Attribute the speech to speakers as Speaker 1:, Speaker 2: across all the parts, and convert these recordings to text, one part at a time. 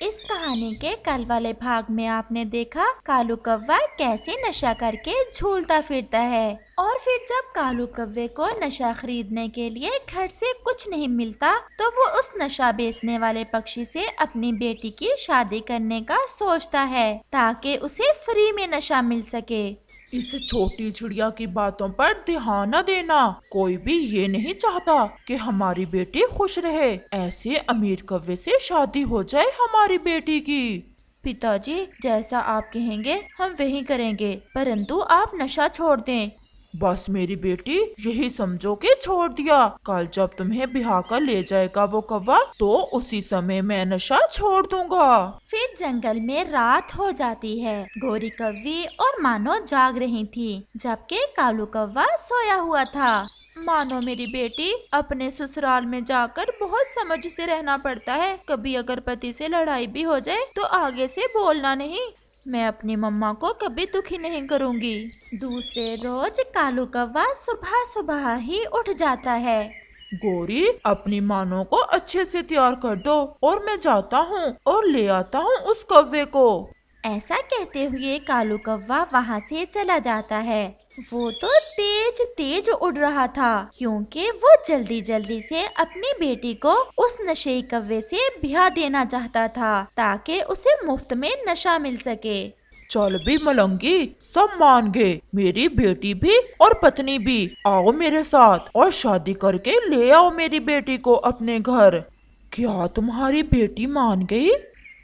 Speaker 1: इस कहानी के कल वाले भाग में आपने देखा कालू कौवा कैसे नशा करके झूलता फिरता है। और फिर जब कालू कौवे को नशा खरीदने के लिए घर से कुछ नहीं मिलता तो वो उस नशा बेचने वाले पक्षी से अपनी बेटी की शादी करने का सोचता है ताकि उसे फ्री में नशा मिल सके।
Speaker 2: इस छोटी चिड़िया की बातों पर ध्यान न देना। कोई भी ये नहीं चाहता कि हमारी बेटी खुश रहे। ऐसे अमीर कौवे से शादी हो जाए हमारी बेटी की।
Speaker 1: पिताजी, जैसा आप कहेंगे हम वही करेंगे, परंतु आप नशा छोड़ दें।
Speaker 2: बस मेरी बेटी, यही समझो कि छोड़ दिया। कल जब तुम्हें बिहार कर ले जाएगा वो कौवा तो उसी समय मैं नशा छोड़ दूंगा।
Speaker 1: फिर जंगल में रात हो जाती है। गोरी कौवी और मानो जाग रही थी जबकि कालू कौवा सोया हुआ था। मानो मेरी बेटी, अपने ससुराल में जाकर बहुत समझ से रहना पड़ता है। कभी अगर पति से लड़ाई भी हो जाए तो आगे से बोलना नहीं। मैं अपनी मम्मा को कभी दुखी नहीं करूंगी। दूसरे रोज कालू कौवा सुबह सुबह ही उठ जाता है।
Speaker 2: गोरी, अपनी मानो को अच्छे से तैयार कर दो और मैं जाता हूँ और ले आता हूँ उस कौवे को।
Speaker 1: ऐसा कहते हुए कालू कौवा वहाँ से चला जाता है। वो तो तेज तेज उड़ रहा था क्योंकि वो जल्दी जल्दी से अपनी बेटी को उस नशेई कौवे से ब्याह देना चाहता था ताकि उसे मुफ्त में नशा मिल सके।
Speaker 2: चल भी मलंगी, सब मान गए। मेरी बेटी भी और पत्नी भी। आओ मेरे साथ और शादी करके ले आओ मेरी बेटी को अपने घर। क्या तुम्हारी बेटी मान गई?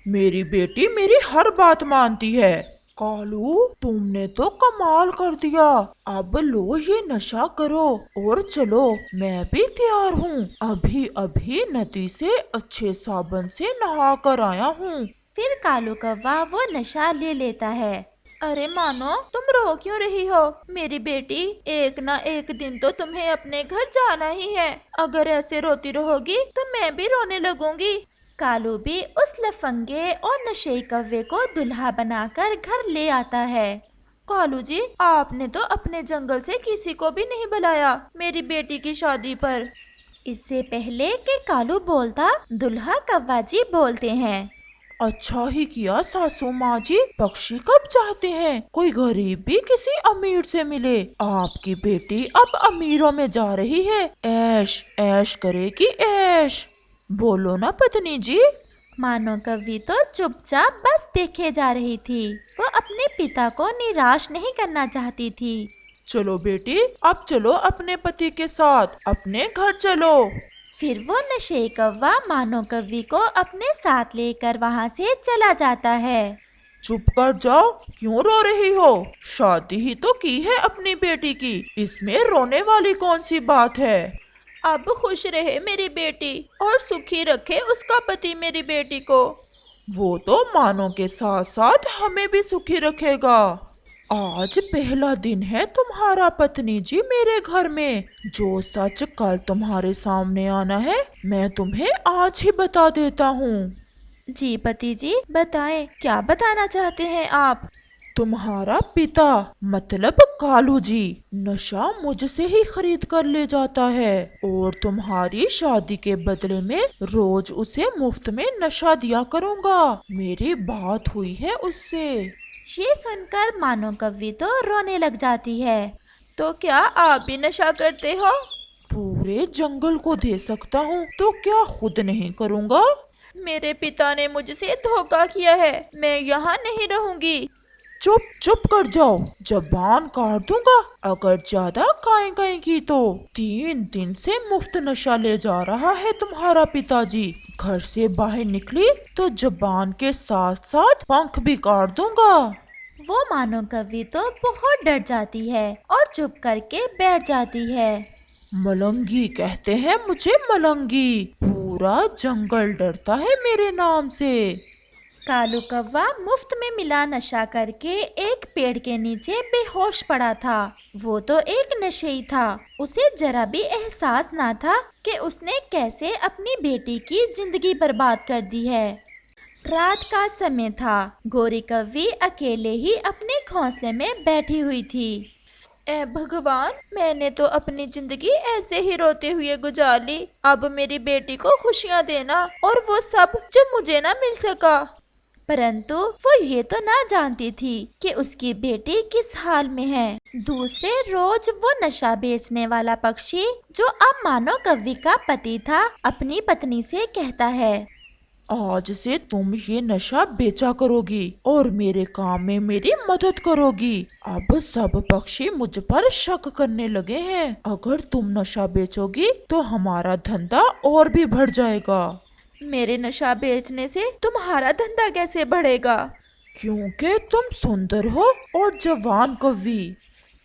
Speaker 2: मेरी बेटी मेरी हर बात मानती है। कालू, तुमने तो कमाल कर दिया। अब लो ये नशा करो और चलो, मैं भी तैयार हूँ। अभी अभी नदी से अच्छे साबुन से नहा कर आया हूँ।
Speaker 1: फिर कालू कौवा वो नशा ले लेता है। अरे मानो, तुम रो क्यों रही हो? मेरी बेटी, एक ना एक दिन तो तुम्हें अपने घर जाना ही है। अगर ऐसे रोती रहोगी तो मैं भी रोने लगूंगी। कालू भी उस लफंगे और नशेई कौवे को दुल्हा बनाकर घर ले आता है। कालू जी, आपने तो अपने जंगल से किसी को भी नहीं बुलाया मेरी बेटी की शादी पर। इससे पहले कि कालू बोलता, दुल्हा कौवा जी बोलते हैं।
Speaker 2: अच्छा ही किया सासू माँ जी। पक्षी कब चाहते हैं कोई गरीब भी किसी अमीर से मिले। आपकी बेटी अब अमीरों में जा रही है। ऐश ऐश करेगी ऐश। बोलो ना पत्नी जी।
Speaker 1: मानो कौवी तो चुपचाप बस देखे जा रही थी। वो अपने पिता को निराश नहीं करना चाहती थी।
Speaker 2: चलो बेटी, अब चलो अपने पति के साथ अपने घर चलो।
Speaker 1: फिर वो नशेई कौवा मानो कौवी को अपने साथ लेकर वहाँ से चला जाता है।
Speaker 2: चुप कर जाओ, क्यों रो रही हो? शादी ही तो की है अपनी बेटी की, इसमें रोने वाली कौन सी बात है?
Speaker 1: अब खुश रहे मेरी बेटी और सुखी रखे उसका पति मेरी बेटी को।
Speaker 2: वो तो मानो के साथ साथ हमें भी सुखी रखेगा। आज पहला दिन है तुम्हारा पत्नी जी मेरे घर में। जो सच कल तुम्हारे सामने आना है मैं तुम्हें आज ही बता देता हूँ।
Speaker 1: जी पति जी, बताएं, क्या बताना चाहते हैं आप?
Speaker 2: तुम्हारा पिता मतलब कालू जी नशा मुझसे ही खरीद कर ले जाता है और तुम्हारी शादी के बदले में रोज उसे मुफ्त में नशा दिया करूँगा। मेरी बात हुई है उससे।
Speaker 1: ये सुनकर मानो कौवी तो रोने लग जाती है। तो क्या आप भी नशा करते हो?
Speaker 2: पूरे जंगल को दे सकता हूँ तो क्या खुद नहीं करूँगा?
Speaker 1: मेरे पिता ने मुझसे धोखा किया है, मैं यहाँ नहीं रहूंगी।
Speaker 2: चुप चुप कर जाओ, जबान काट दूंगा अगर ज्यादा काई काई की तो। 3 दिन से मुफ्त नशा ले जा रहा है तुम्हारा पिताजी। घर से बाहर निकली तो जबान के साथ साथ पंख भी काट दूंगा।
Speaker 1: वो मानो कौवी तो बहुत डर जाती है और चुप करके बैठ जाती है।
Speaker 2: मलंगी कहते हैं मुझे, मलंगी। पूरा जंगल डरता है मेरे नाम से।
Speaker 1: कालू कौवा मुफ्त में मिला नशा करके एक पेड़ के नीचे बेहोश पड़ा था। वो तो एक नशेई था। उसे जरा भी एहसास ना था कि उसने कैसे अपनी बेटी की जिंदगी बर्बाद कर दी है। रात का समय था। गोरी कौवी अकेले ही अपने घोंसले में बैठी हुई थी। ए भगवान, मैंने तो अपनी जिंदगी ऐसे ही रोते हुए गुजार ली। अब मेरी बेटी को खुशियां देना, और वो सब जो मुझे ना मिल सका। परंतु वो ये तो ना जानती थी कि उसकी बेटी किस हाल में है। दूसरे रोज वो नशा बेचने वाला पक्षी, जो अब मानो कव्वी का पति था, अपनी पत्नी से कहता है,
Speaker 2: आज से तुम ये नशा बेचा करोगी और मेरे काम में मेरी मदद करोगी। अब सब पक्षी मुझ पर शक करने लगे हैं। अगर तुम नशा बेचोगी तो हमारा धंधा और भी बढ़ जाएगा।
Speaker 1: मेरे नशा बेचने से तुम्हारा धंधा कैसे बढ़ेगा?
Speaker 2: क्योंकि तुम सुंदर हो और जवान कवि।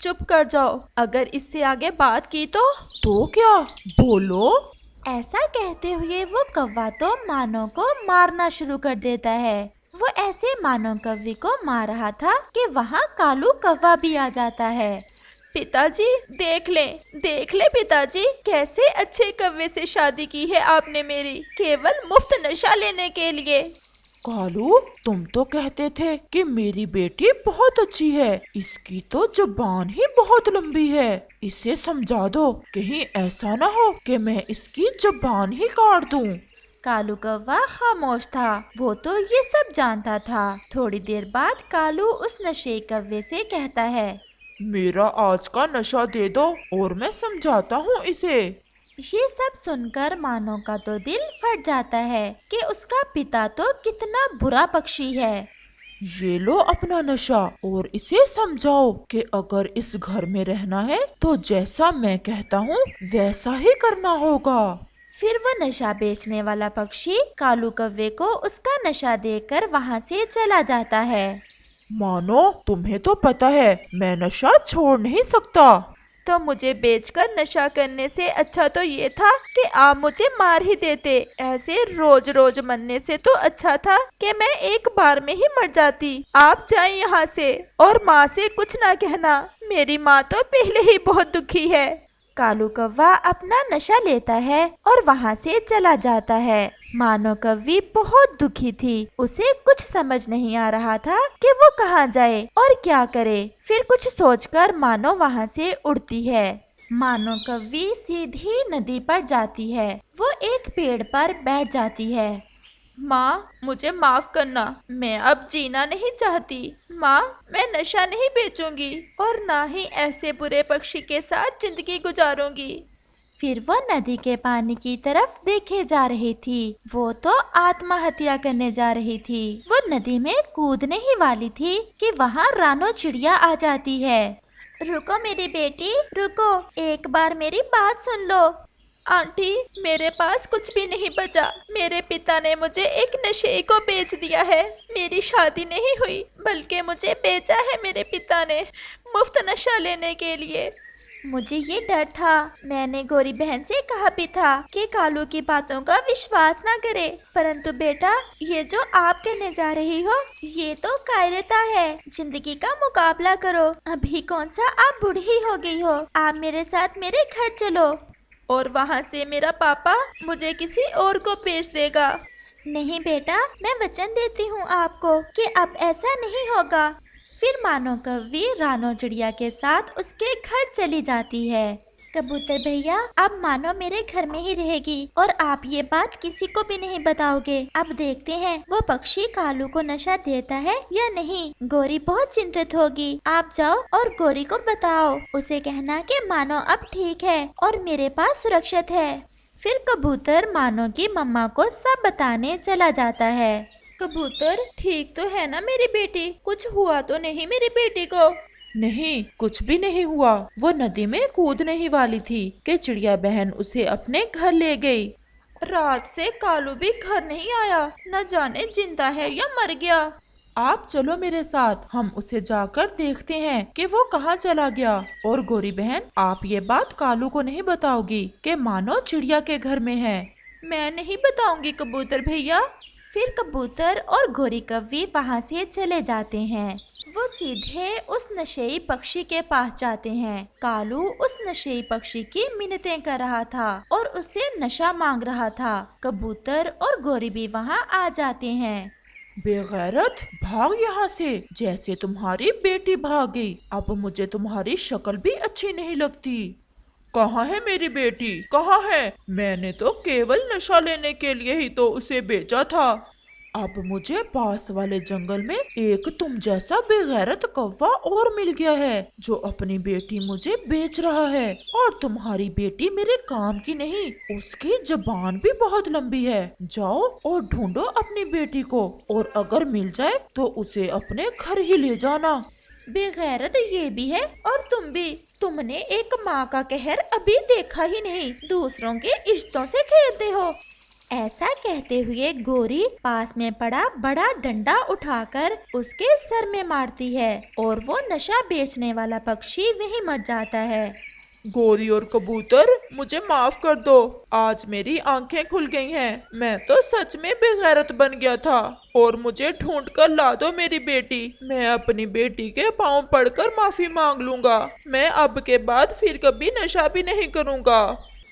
Speaker 1: चुप कर जाओ, अगर इससे आगे बात की
Speaker 2: तो क्या? बोलो।
Speaker 1: ऐसा कहते हुए वो कौवा तो मानो को मारना शुरू कर देता है। वो ऐसे मानो कव्वी को मार रहा था कि वहाँ कालू कौवा भी आ जाता है। पिताजी देख ले पिताजी, कैसे अच्छे कौवे से शादी की है आपने मेरी, केवल मुफ्त नशा लेने के लिए।
Speaker 2: कालू, तुम तो कहते थे कि मेरी बेटी बहुत अच्छी है। इसकी तो जुबान ही बहुत लंबी है। इसे समझा दो, कहीं ऐसा ना हो कि मैं इसकी जुबान ही काट दूं।
Speaker 1: कालू कौवा खामोश था। वो तो ये सब जानता था। थोड़ी देर बाद कालू उस नशे कौवे से कहता है,
Speaker 2: मेरा आज का नशा दे दो और मैं समझाता हूँ इसे।
Speaker 1: ये सब सुनकर मानो का तो दिल फट जाता है कि उसका पिता तो कितना बुरा पक्षी है।
Speaker 2: ये लो अपना नशा और इसे समझाओ कि अगर इस घर में रहना है तो जैसा मैं कहता हूँ वैसा ही करना होगा।
Speaker 1: फिर वो नशा बेचने वाला पक्षी कालू कौवे को उसका नशा देकर वहाँ से चला जाता है।
Speaker 2: मानो, तुम्हें तो पता है मैं नशा छोड़ नहीं सकता।
Speaker 1: तो मुझे बेचकर नशा करने से अच्छा तो ये था कि आप मुझे मार ही देते। ऐसे रोज रोज मरने से तो अच्छा था कि मैं एक बार में ही मर जाती। आप जाएं यहाँ से और माँ से कुछ ना कहना, मेरी माँ तो पहले ही बहुत दुखी है। कालू कौवा अपना नशा लेता है और वहाँ से चला जाता है। मानो कव्वी बहुत दुखी थी। उसे कुछ समझ नहीं आ रहा था कि वो कहाँ जाए और क्या करे। फिर कुछ सोचकर मानो वहाँ से उड़ती है। मानो कव्वी सीधी नदी पर जाती है। वो एक पेड़ पर बैठ जाती है। माँ, मुझे माफ करना, मैं अब जीना नहीं चाहती। माँ, मैं नशा नहीं बेचूंगी और ना ही ऐसे बुरे पक्षी के साथ जिंदगी गुजारूंगी। फिर वो नदी के पानी की तरफ देखे जा रही थी। वो तो आत्महत्या करने जा रही थी। वो नदी में कूदने ही वाली थी कि वहाँ रानो चिड़िया आ जाती है। रुको मेरी बेटी, रुको, एक बार मेरी बात सुन लो। आंटी, मेरे पास कुछ भी नहीं बचा। मेरे पिता ने मुझे एक नशे को बेच दिया है। मेरी शादी नहीं हुई, बल्कि मुझे बेचा है मेरे पिता ने मुफ्त नशा लेने के लिए। मुझे ये डर था। मैंने गोरी बहन से कहा भी था कि कालू की बातों का विश्वास ना करे। परंतु बेटा, ये जो आप कहने जा रही हो, ये तो कायरता है। जिंदगी का मुकाबला करो। अभी कौन सा आप बूढ़ी हो गई हो। आप मेरे साथ मेरे घर चलो और वहाँ से मेरा पापा मुझे किसी और को बेच देगा। नहीं बेटा, मैं वचन देती हूँ आपको कि अब ऐसा नहीं होगा। फिर मानो कव्वी रानो चिड़िया के साथ उसके घर चली जाती है। कबूतर भैया, अब मानो मेरे घर में ही रहेगी और आप ये बात किसी को भी नहीं बताओगे। अब देखते हैं वो पक्षी कालू को नशा देता है या नहीं। गोरी बहुत चिंतित होगी। आप जाओ और गोरी को बताओ। उसे कहना कि मानो अब ठीक है और मेरे पास सुरक्षित है। फिर कबूतर मानो की मम्मा को सब बताने चला जाता है। कबूतर, ठीक तो है ना मेरी बेटी? कुछ हुआ तो नहीं मेरी बेटी को?
Speaker 2: नहीं, कुछ भी नहीं हुआ। वो नदी में कूदने ही वाली थी कि चिड़िया बहन उसे अपने घर ले गई।
Speaker 1: रात से कालू भी घर नहीं आया। न जाने जिंदा है या मर गया।
Speaker 2: आप चलो मेरे साथ, हम उसे जाकर देखते हैं कि वो कहाँ चला गया। और गोरी बहन, आप ये बात कालू को नहीं बताओगी कि मानो चिड़िया के घर में है।
Speaker 1: मैं नहीं बताऊंगी कबूतर भैया। फिर कबूतर और गोरी कव्वी वहाँ से चले जाते हैं। वो सीधे उस नशेई पक्षी के पास जाते हैं। कालू उस नशेई पक्षी की मिन्नतें कर रहा था और उससे नशा मांग रहा था। कबूतर और गोरी भी वहाँ आ जाते हैं।
Speaker 2: बेगैरत, भाग यहाँ से, जैसे तुम्हारी बेटी भागी। अब मुझे तुम्हारी शक्ल भी अच्छी नहीं लगती। कहाँ है मेरी बेटी, कहाँ है? मैंने तो केवल नशा लेने के लिए ही तो उसे बेचा था। अब मुझे पास वाले जंगल में एक तुम जैसा बेगैरत कौवा और मिल गया है, जो अपनी बेटी मुझे बेच रहा है। और तुम्हारी बेटी मेरे काम की नहीं, उसकी जुबान भी बहुत लंबी है। जाओ और ढूंढो अपनी बेटी को, और अगर मिल जाए तो उसे अपने घर ही ले जाना।
Speaker 1: बेगैरत ये भी है और तुम भी। तुमने एक माँ का कहर अभी देखा ही नहीं, दूसरों के इश्तों से खेलते हो। ऐसा कहते हुए गोरी पास में पड़ा बड़ा डंडा उठाकर उसके सर में मारती है और वो नशा बेचने वाला पक्षी वहीं मर जाता है।
Speaker 2: गोरी और कबूतर, मुझे माफ कर दो, आज मेरी आंखें खुल गई हैं। मैं तो सच में बेगैरत बन गया था, और मुझे ढूंढ कर ला दो मेरी बेटी। मैं अपनी बेटी के पांव पड़कर माफी मांग लूंगा। मैं अब के बाद फिर कभी नशा भी नहीं करूंगा।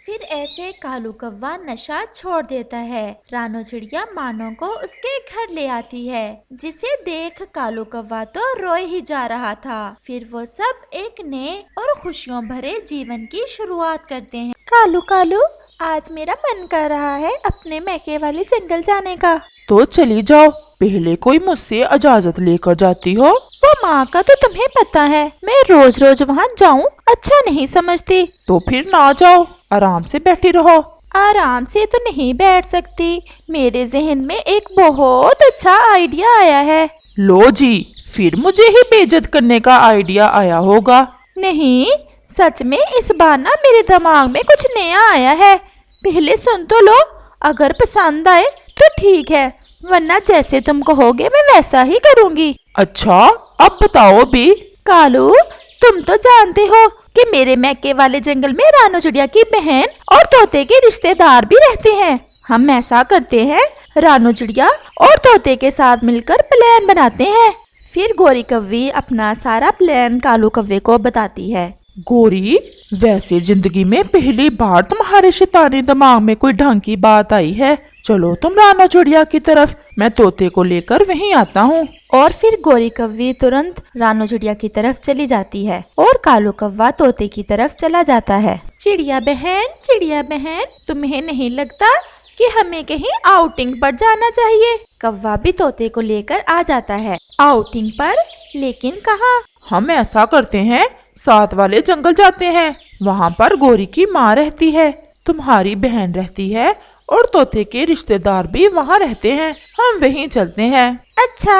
Speaker 1: फिर ऐसे कालू कौवा नशा छोड़ देता है। रानो चिड़िया मानो को उसके घर ले आती है, जिसे देख कालू कौवा तो रोए ही जा रहा था। फिर वो सब एक नए और खुशियों भरे जीवन की शुरुआत करते हैं। कालू कालू, आज मेरा मन कर रहा है अपने मैके वाले जंगल जाने का।
Speaker 2: तो चली जाओ, पहले कोई मुझसे इजाजत लेकर जाती हो।
Speaker 1: वो माँ का तो तुम्हें पता है, मैं रोज रोज वहाँ जाऊँ अच्छा नहीं समझती।
Speaker 2: तो फिर ना जाओ, आराम से बैठी रहो।
Speaker 1: आराम से तो नहीं बैठ सकती, मेरे जहन में एक बहुत अच्छा आइडिया आया है।
Speaker 2: लो जी, फिर मुझे ही बेइज्जत करने का आइडिया आया होगा।
Speaker 1: नहीं, सच में इस बार ना मेरे दिमाग में कुछ नया आया है। पहले सुन तो लो, अगर पसंद आए तो ठीक है, वरना जैसे तुम कहोगे मैं वैसा ही करूँगी।
Speaker 2: अच्छा, अब बताओ भी।
Speaker 1: कालू, तुम तो जानते हो कि मेरे मैके वाले जंगल में रानो चिड़िया की बहन और तोते के रिश्तेदार भी रहते हैं। हम ऐसा करते हैं, रानो चिड़िया और तोते के साथ मिलकर प्लान बनाते हैं। फिर गोरी कव्वी अपना सारा प्लान कालू कव्वे को बताती है।
Speaker 2: गोरी, वैसे जिंदगी में पहली बार तुम्हारे शैतानी दिमाग में कोई ढंग की बात आई है। चलो तुम रानो चिड़िया की तरफ, मैं तोते को लेकर वहीं आता हूँ।
Speaker 1: और फिर गोरी कव्वी तुरंत रानो चिड़िया की तरफ चली जाती है और कालू कौवा तोते की तरफ चला जाता है। चिड़िया बहन, तुम्हें नहीं लगता कि हमें कहीं आउटिंग पर जाना चाहिए? कौवा भी तोते को लेकर आ जाता है। आउटिंग पर? लेकिन कहाँ?
Speaker 2: हम ऐसा करते हैं, साथ वाले जंगल जाते हैं। वहाँ पर गोरी की माँ रहती है, तुम्हारी बहन रहती है, और तोते के रिश्तेदार भी वहाँ रहते हैं। हम वहीं चलते हैं।
Speaker 1: अच्छा,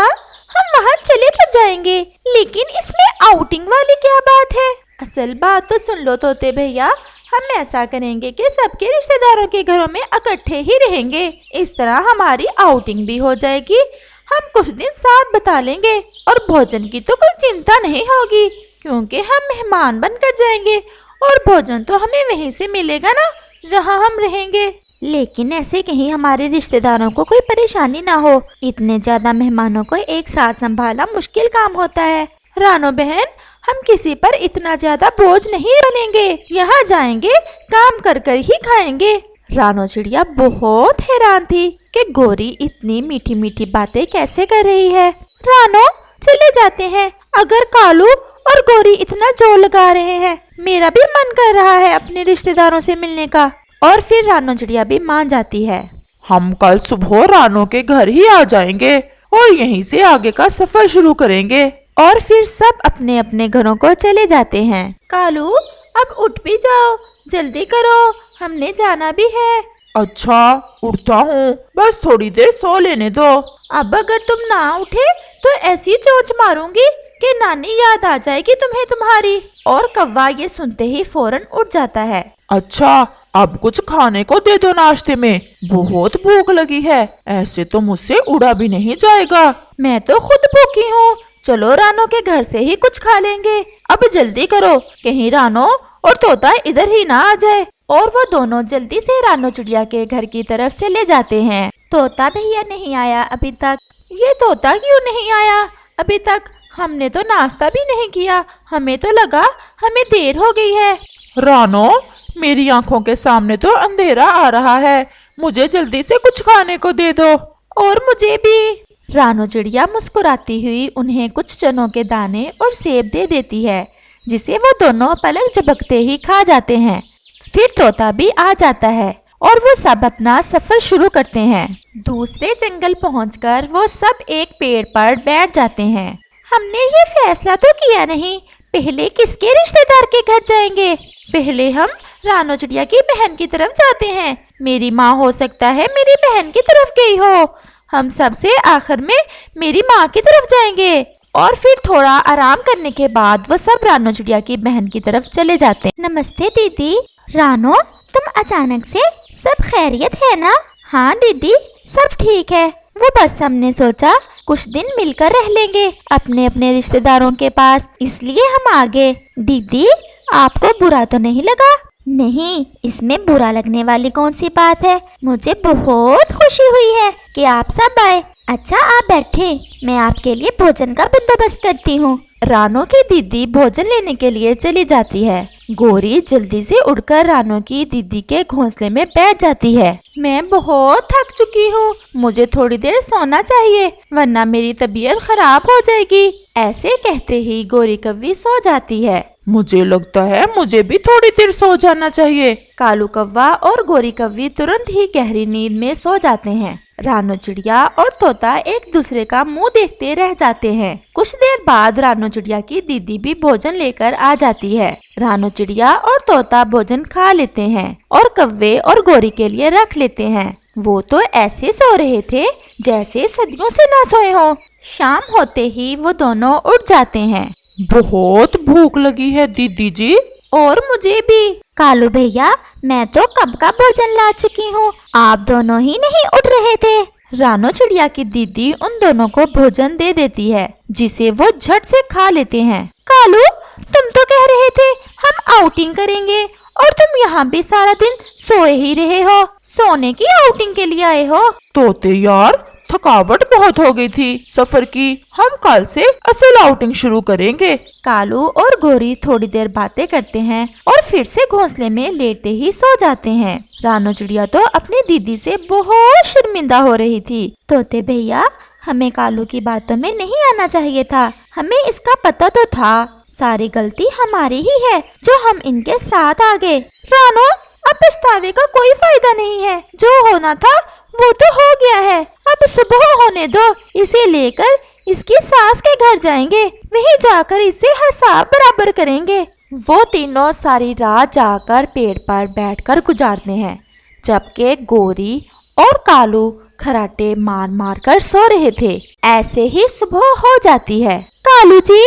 Speaker 1: हम वहाँ चले तो जाएंगे, लेकिन इसमें आउटिंग वाली क्या बात है? असल बात तो सुन लो तोते भैया, हम ऐसा करेंगे कि सबके रिश्तेदारों के घरों में इकट्ठे ही रहेंगे। इस तरह हमारी आउटिंग भी हो जाएगी, हम कुछ दिन साथ बिता लेंगे, और भोजन की तो कोई चिंता नहीं होगी, क्योंकि हम मेहमान बनकर जाएंगे, और भोजन तो हमें वहीं से मिलेगा ना जहाँ हम रहेंगे। लेकिन ऐसे कहीं हमारे रिश्तेदारों को कोई परेशानी ना हो। इतने ज्यादा मेहमानों को एक साथ संभालना मुश्किल काम होता है। रानो बहन, हम किसी पर इतना ज्यादा बोझ नहीं बनेंगे। यहाँ जाएंगे, काम कर कर ही खाएंगे। रानो चिड़िया बहुत हैरान थी कि गोरी इतनी मीठी मीठी बातें कैसे कर रही है। रानो, चले जाते हैं। अगर कालू और गोरी इतना जोर लगा रहे हैं, मेरा भी मन कर रहा है अपने रिश्तेदारों से मिलने का। और फिर रानो चिड़िया भी मान जाती है।
Speaker 2: हम कल सुबह रानो के घर ही आ जाएंगे और यहीं से आगे का सफर शुरू करेंगे।
Speaker 1: और फिर सब अपने अपने घरों को चले जाते हैं। कालू, अब उठ भी जाओ, जल्दी करो, हमने जाना भी है।
Speaker 2: अच्छा, उठता हूँ, बस थोड़ी देर सो लेने दो।
Speaker 1: अब अगर तुम ना उठे तो ऐसी चोंच मारूंगी कि नानी याद आ जाएगी तुम्हें तुम्हारी। और कौवा ये सुनते ही फौरन उठ जाता है।
Speaker 2: अच्छा, अब कुछ खाने को दे दो नाश्ते में, बहुत भूख लगी है। ऐसे तो मुझसे उड़ा भी नहीं जाएगा।
Speaker 1: मैं तो खुद भूखी हूँ, चलो रानो के घर से ही कुछ खा लेंगे। अब जल्दी करो, कहीं रानो और तोता इधर ही ना आ जाए। और वो दोनों जल्दी से रानो चिड़िया के घर की तरफ चले जाते हैं। तोता भैया नहीं आया अभी तक। ये तोता क्यों नहीं आया अभी तक? हमने तो नाश्ता भी नहीं किया, हमें तो लगा हमें देर हो गई है।
Speaker 2: रानो, मेरी आंखों के सामने तो अंधेरा आ रहा है, मुझे जल्दी से कुछ खाने को दे दो।
Speaker 1: और मुझे भी। रानो चिड़िया मुस्कुराती हुई उन्हें कुछ चनों के दाने और सेब दे देती है, जिसे वो दोनों पलक झपकते ही खा जाते हैं। फिर तोता भी आ जाता है और वो सब अपना सफर शुरू करते हैं। दूसरे जंगल पहुंचकर वो सब एक पेड़ पर बैठ जाते हैं। हमने ये फैसला तो किया नहीं, पहले किसके रिश्तेदार के घर जाएंगे। पहले हम रानो चिड़िया की बहन की तरफ जाते हैं। मेरी माँ हो सकता है मेरी बहन की तरफ गई हो। हम सबसे आखिर में मेरी माँ की तरफ जाएंगे। और फिर थोड़ा आराम करने के बाद वो सब रानो चिड़िया की बहन की तरफ चले जाते हैं। नमस्ते दीदी। रानो, तुम अचानक से, सब खैरियत है ना? हाँ दीदी, सब ठीक है। वो बस हमने सोचा कुछ दिन मिलकर रह लेंगे अपने अपने रिश्तेदारों के पास, इसलिए हम आ गए। दीदी, आपको बुरा तो नहीं लगा? नहीं, इसमें बुरा लगने वाली कौन सी बात है। मुझे बहुत खुशी हुई है कि आप सब आए। अच्छा, आप बैठे, मैं आपके लिए भोजन का बंदोबस्त करती हूँ। रानो की दीदी भोजन लेने के लिए चली जाती है। गोरी जल्दी से उड़कर रानो की दीदी के घोंसले में बैठ जाती है। मैं बहुत थक चुकी हूँ, मुझे थोड़ी देर सोना चाहिए, वरना मेरी तबीयत खराब हो जाएगी। ऐसे कहते ही गोरी कौवी सो जाती है।
Speaker 2: मुझे लगता है मुझे भी थोड़ी देर सो जाना चाहिए।
Speaker 1: कालू कौवा और गोरी कौवी तुरंत ही गहरी नींद में सो जाते हैं। रानो चिड़िया और तोता एक दूसरे का मुंह देखते रह जाते हैं। कुछ देर बाद रानो चिड़िया की दीदी भी भोजन लेकर आ जाती है। रानो चिड़िया और तोता भोजन खा लेते हैं और कौवे और गोरी के लिए रख लेते हैं। वो तो ऐसे सो रहे थे जैसे सदियों से ना सोए हो। शाम होते ही वो दोनों उठ जाते हैं।
Speaker 2: बहुत भूख लगी है दीदी जी।
Speaker 1: और मुझे भी। कालू भैया, मैं तो कब का भोजन ला चुकी हूँ, आप दोनों ही नहीं उठ रहे थे। रानो चिड़िया की दीदी उन दोनों को भोजन दे देती है, जिसे वो झट से खा लेते हैं। कालू, तुम तो कह रहे थे हम आउटिंग करेंगे और तुम यहाँ भी सारा दिन सोए ही रहे हो। सोने की आउटिंग के लिए आए हो?
Speaker 2: तोते यार, थकावट बहुत हो गई थी सफर की, हम कल से असल आउटिंग शुरू करेंगे।
Speaker 1: कालू और गोरी थोड़ी देर बातें करते हैं और फिर से घोंसले में लेटे ही सो जाते हैं। रानो चिड़िया तो अपनी दीदी से बहुत शर्मिंदा हो रही थी। तोते भैया, हमें कालू की बातों में नहीं आना चाहिए था, हमें इसका पता तो था। सारी गलती हमारी ही है जो हम इनके साथ आ गए। रानो, अब पछतावे का कोई फायदा नहीं है, जो होना था वो तो हो गया है। अब सुबह होने दो, इसे लेकर इसकी सास के घर जाएंगे, वहीं जाकर इसे हिसाब बराबर करेंगे। वो तीनों सारी रात जाकर पेड़ पर बैठकर गुजारते हैं, जबकि गोरी और कालू खराटे मार मार कर सो रहे थे। ऐसे ही सुबह हो जाती है। कालू जी,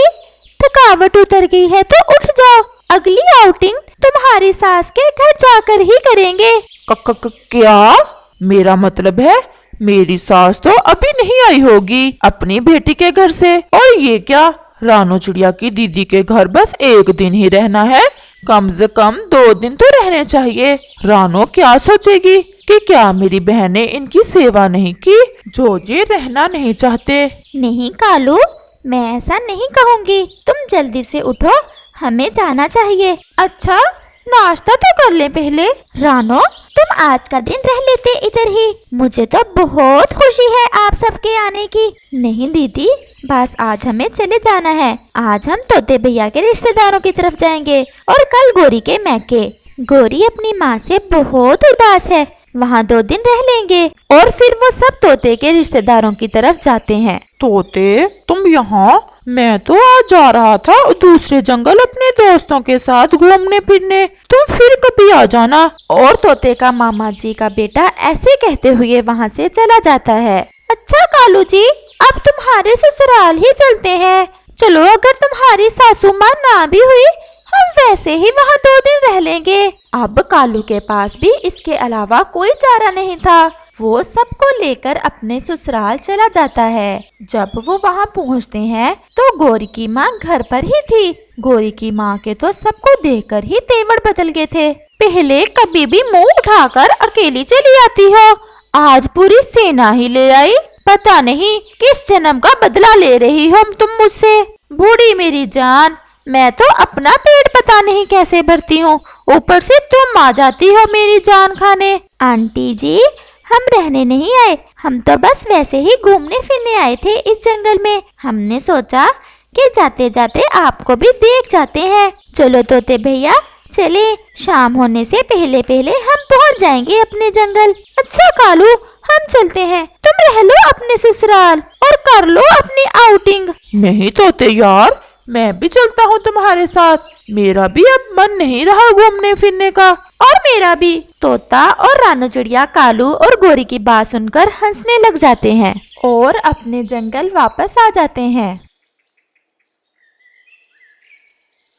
Speaker 1: थकावट उतर गई है तो उठ जाओ, अगली आउटिंग तुम्हारी सास के घर जाकर ही करेंगे।
Speaker 2: क्या? मेरा मतलब है मेरी सास तो अभी नहीं आई होगी अपनी बेटी के घर से। और ये क्या, रानो चिड़िया की दीदी के घर बस एक दिन ही रहना है, कम से कम 2 दिन तो रहने चाहिए। रानो क्या सोचेगी कि क्या मेरी बहन ने इनकी सेवा नहीं की, जो ये रहना नहीं चाहते।
Speaker 1: नहीं कालू, मैं ऐसा नहीं कहूँगी। तुम जल्दी से उठो, हमें जाना चाहिए। अच्छा, नाश्ता तो कर ले पहले। रानो, तुम आज का दिन रह लेते इधर ही, मुझे तो बहुत खुशी है आप सबके आने की। नहीं दीदी, बस आज हमें चले जाना है। आज हम तोते भैया के रिश्तेदारों की तरफ जाएंगे और कल गोरी के मैके। गोरी अपनी माँ से बहुत उदास है, वहाँ 2 दिन रह लेंगे और फिर वो सब तोते के रिश्तेदारों की तरफ जाते हैं।
Speaker 2: तोते, तुम यहाँ? मैं तो आज जा रहा था दूसरे जंगल अपने दोस्तों के साथ घूमने फिरने, तुम फिर कभी आ जाना।
Speaker 1: और तोते का मामा जी का बेटा ऐसे कहते हुए वहाँ से चला जाता है। अच्छा कालू जी, अब तुम्हारे ससुराल ही चलते हैं। चलो, अगर तुम्हारी सासू माँ ना भी हुई, हम वैसे ही वहाँ 2 दिन रह लेंगे। अब कालू के पास भी इसके अलावा कोई चारा नहीं था। वो सबको लेकर अपने ससुराल चला जाता है। जब वो वहाँ पहुँचते हैं तो गोरी की माँ घर पर ही थी। गोरी की माँ के तो सबको देखकर ही तेवर बदल गए थे। पहले कभी भी मुंह उठाकर अकेली चली आती हो, आज पूरी सेना ही ले आई। पता नहीं किस जन्म का बदला ले रही हो तुम मुझसे। बूढ़ी मेरी जान, मैं तो अपना पेट पता नहीं कैसे भरती हूँ, ऊपर से तुम आ जाती हो मेरी जान खाने। आंटी जी, हम रहने नहीं आए,
Speaker 3: हम तो बस वैसे ही घूमने फिरने आए थे इस जंगल में। हमने सोचा कि जाते जाते आपको भी देख जाते हैं। चलो तोते भैया चले, शाम होने से पहले पहले हम पहुंच जाएंगे अपने जंगल। अच्छा कालू, हम चलते हैं, तुम रह लो अपने ससुराल और कर लो अपनी आउटिंग।
Speaker 2: नहीं तोते यार, मैं भी चलता हूँ तुम्हारे साथ। मेरा भी अब मन नहीं रहा घूमने फिरने का।
Speaker 3: और मेरा भी। तोता और रानू चिड़िया कालू और गोरी की बात सुनकर हंसने लग जाते हैं और अपने जंगल वापस आ जाते हैं।